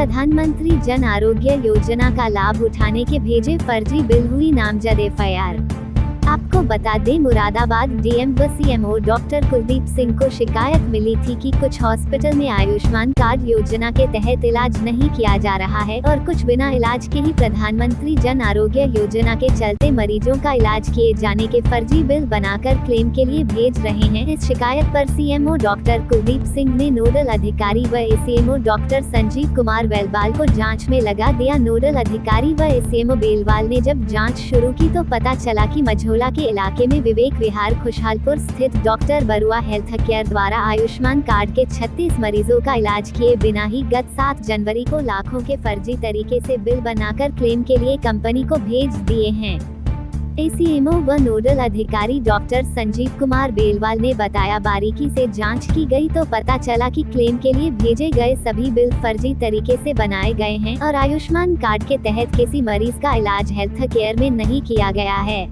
प्रधानमंत्री जन आरोग्य योजना का लाभ उठाने के भेजे फर्जी बिल, हुई नामजद एफआईआर। आपको बता दें, मुरादाबाद डीएम व सीएमओ डॉक्टर कुलदीप सिंह को शिकायत मिली थी कि कुछ हॉस्पिटल में आयुष्मान कार्ड योजना के तहत इलाज नहीं किया जा रहा है और कुछ बिना इलाज के ही प्रधानमंत्री जन आरोग्य योजना के चलते मरीजों का इलाज किए जाने के फर्जी बिल बनाकर क्लेम के लिए भेज रहे हैं। इस शिकायत पर सीएमओ डॉक्टर कुलदीप सिंह ने नोडल अधिकारी व एसीएमओ डॉक्टर संजीव कुमार बेलवाल को जाँच में लगा दिया। नोडल अधिकारी व एसीएमओ बेलवाल ने जब जाँच शुरू की तो पता चला कि मझौला के इलाके में विवेक विहार खुशहालपुर स्थित डॉक्टर बरुआ हेल्थ केयर द्वारा आयुष्मान कार्ड के 36 मरीजों का इलाज किए बिना ही गत 7 जनवरी को लाखों के फर्जी तरीके से बिल बनाकर क्लेम के लिए कंपनी को भेज दिए हैं। एसीएमओ व नोडल अधिकारी डॉक्टर संजीव कुमार बेलवाल ने बताया, बारीकी से जांच की गई तो पता चला कि क्लेम के लिए भेजे गए सभी बिल फर्जी तरीके से बनाए गए हैं और आयुष्मान कार्ड के तहत किसी मरीज का इलाज हेल्थ केयर में नहीं किया गया है।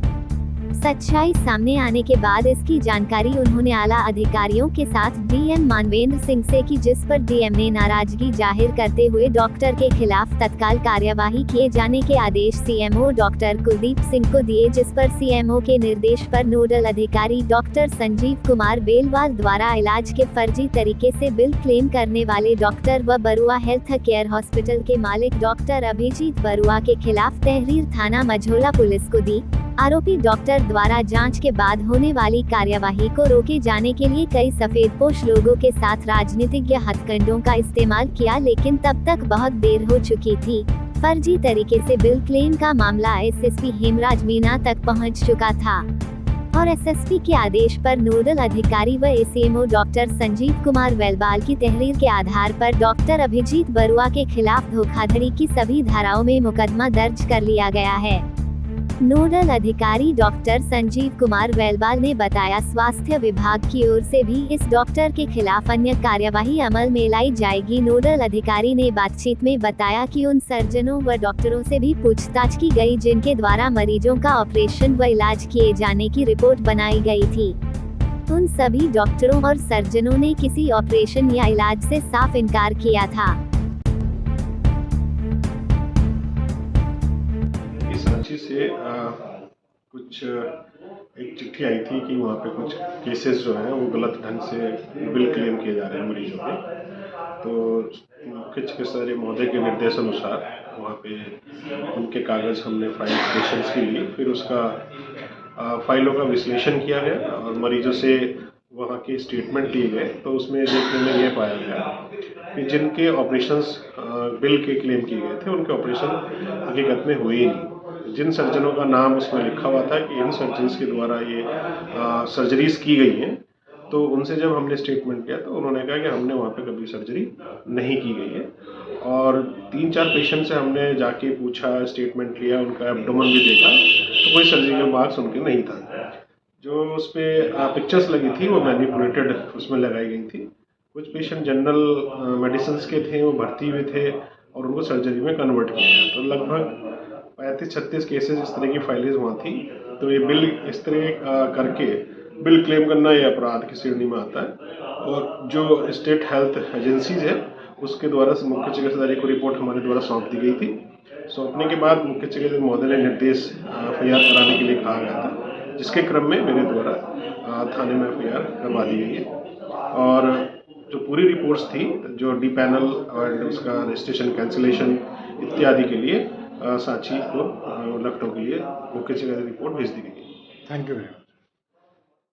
सच्चाई सामने आने के बाद इसकी जानकारी उन्होंने आला अधिकारियों के साथ डीएम मानवेंद्र सिंह से की, जिस पर डीएम ने नाराजगी जाहिर करते हुए डॉक्टर के खिलाफ तत्काल कार्यवाही किए जाने के आदेश सीएमओ डॉक्टर कुलदीप सिंह को दिए, जिस पर सीएमओ के निर्देश पर नोडल अधिकारी डॉक्टर संजीव कुमार बेलवाल द्वारा इलाज के फर्जी तरीके से बिल क्लेम करने वाले डॉक्टर व बरुआ हेल्थ केयर हॉस्पिटल के मालिक डॉक्टर अभिजीत बरुआ के खिलाफ तहरीर थाना मझौला पुलिस को दी। आरोपी डॉक्टर द्वारा जांच के बाद होने वाली कार्यवाही को रोके जाने के लिए कई सफेदपोश लोगों के साथ राजनीतिक हथकंडों का इस्तेमाल किया, लेकिन तब तक बहुत देर हो चुकी थी। फर्जी तरीके से बिल क्लेम का मामला एसएसपी हेमराज मीना तक पहुंच चुका था और एसएसपी के आदेश पर नोडल अधिकारी व एसीएमओ डॉक्टर संजीव कुमार बेलवाल की तहरीर के आधार पर डॉक्टर अभिजीत बरुआ के खिलाफ धोखाधड़ी की सभी धाराओं में मुकदमा दर्ज कर लिया गया है। नोडल अधिकारी डॉक्टर संजीव कुमार बेलवाल ने बताया, स्वास्थ्य विभाग की ओर से भी इस डॉक्टर के खिलाफ अन्य कार्यवाही अमल में लाई जाएगी। नोडल अधिकारी ने बातचीत में बताया कि उन सर्जनों व डॉक्टरों से भी पूछताछ की गई जिनके द्वारा मरीजों का ऑपरेशन व इलाज किए जाने की रिपोर्ट बनाई गई थी। उन सभी डॉक्टरों और सर्जनों ने किसी ऑपरेशन या इलाज से साफ इनकार किया था। सांची से कुछ एक चिट्ठी आई थी कि वहाँ पे कुछ केसेस जो हैं वो गलत ढंग से बिल क्लेम किए जा रहे हैं मरीजों पे। तो मुख्य चिकित्साधिकारी महोदय के निर्देश अनुसार वहाँ पे उनके कागज़ हमने फाइल पेशेंट्स के लिए, फिर उसका फाइलों का विश्लेषण किया गया और मरीजों से वहाँ के स्टेटमेंट लिए गए। तो उसमें देखने में ये पाया गया कि जिनके ऑपरेशंस बिल के क्लेम किए गए थे उनके ऑपरेशन हकीकत में हुए ही नहीं। जिन सर्जनों का नाम उसमें लिखा हुआ था कि इन सर्जन्स के द्वारा ये सर्जरीज की गई हैं, तो उनसे जब हमने स्टेटमेंट किया तो उन्होंने कहा कि हमने वहाँ पे कभी सर्जरी नहीं की गई है। और 3-4 पेशेंट से हमने जाके पूछा, स्टेटमेंट लिया, उनका एब्डोमेन भी देखा तो कोई सर्जिकल मार्क्स उनके नहीं था। जो उस पर पिक्चर्स लगी थी वो मैनिपुलेटेड उसमें लगाई गई थी। कुछ पेशेंट जनरल मेडिसिन के थे, वो भर्ती हुए थे और उनको सर्जरी में कन्वर्ट किया गया। तो लगभग 35-36 केसेस इस तरह की फाइलें वहाँ थी। तो ये बिल इस तरह करके बिल क्लेम करना ये अपराध की श्रेणी में आता है और जो स्टेट हेल्थ एजेंसीज है उसके द्वारा मुख्य चिकित्साधिकारी को रिपोर्ट हमारे द्वारा सौंप दी गई थी। सौंपने के बाद मुख्य चिकित्साधिकारी महोदय ने निर्देश एफआईआर कराने के लिए कहा गया था, जिसके क्रम में मेरे द्वारा थाने में एफआईआर करवा दी गई है। और जो पूरी रिपोर्ट्स थी, जो डी पैनल और उसका रजिस्ट्रेशन कैंसिलेशन इत्यादि के लिए सांची को लखनऊ के लिए मुख्य चिकित्साधिकारी रिपोर्ट भेज दी गई। Thank you.